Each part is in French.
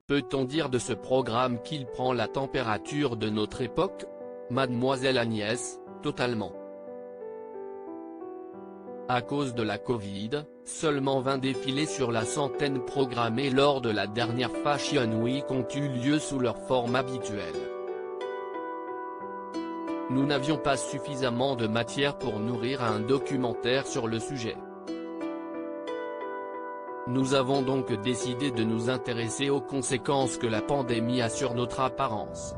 Peut-on dire de ce programme qu'il prend la température de notre époque? Mademoiselle Agnès, totalement. À cause de la Covid, seulement 20 défilés sur la centaine programmés lors de la dernière Fashion Week ont eu lieu sous leur forme habituelle. Nous n'avions pas suffisamment de matière pour nourrir un documentaire sur le sujet. Nous avons donc décidé de nous intéresser aux conséquences que la pandémie a sur notre apparence.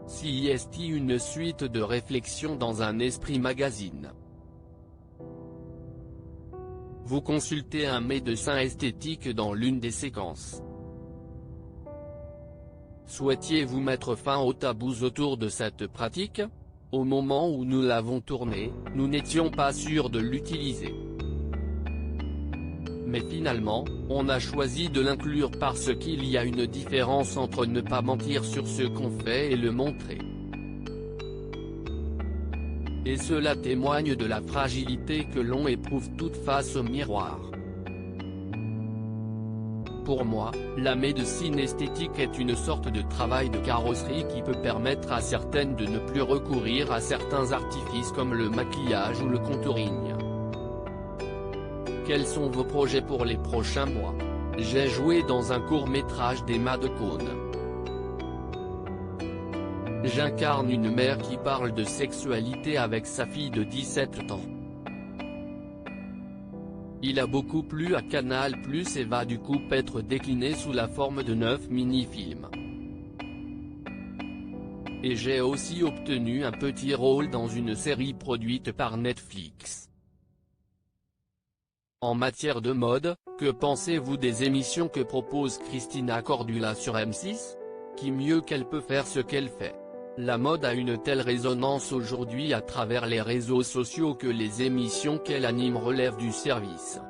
CIST, une suite de réflexions dans un esprit magazine. Vous consultez un médecin esthétique dans l'une des séquences. Souhaitiez-vous mettre fin aux tabous autour de cette pratique? Au moment où nous l'avons tourné, nous n'étions pas sûrs de l'utiliser. Mais finalement, on a choisi de l'inclure parce qu'il y a une différence entre ne pas mentir sur ce qu'on fait et le montrer. Et cela témoigne de la fragilité que l'on éprouve toute face au miroir. Pour moi, la médecine esthétique est une sorte de travail de carrosserie qui peut permettre à certaines de ne plus recourir à certains artifices comme le maquillage ou le contouring. Quels sont vos projets pour les prochains mois? J'ai joué dans un court-métrage d'Emma de Cône. J'incarne une mère qui parle de sexualité avec sa fille de 17 ans. Il a beaucoup plu à Canal+ et va du coup être décliné sous la forme de 9 mini-films. Et j'ai aussi obtenu un petit rôle dans une série produite par Netflix. En matière de mode, que pensez-vous des émissions que propose Christina Cordula sur M6? Qui mieux qu'elle peut faire ce qu'elle fait? La mode a une telle résonance aujourd'hui à travers les réseaux sociaux que les émissions qu'elle anime relèvent du service.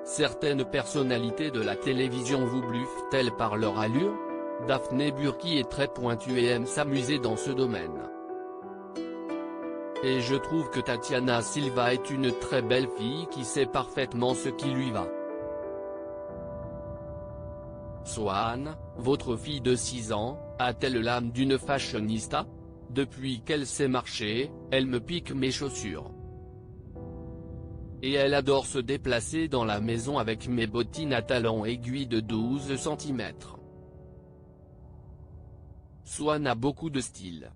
Certaines personnalités de la télévision vous bluffent-elles par leur allure? Daphné Burki est très pointue et aime s'amuser dans ce domaine. Et je trouve que Tatiana Silva est une très belle fille qui sait parfaitement ce qui lui va. Swan, votre fille de 6 ans, a-t-elle l'âme d'une fashionista? Depuis qu'elle sait marcher, elle me pique mes chaussures. Et elle adore se déplacer dans la maison avec mes bottines à talons aiguilles de 12 cm. Swan a beaucoup de style.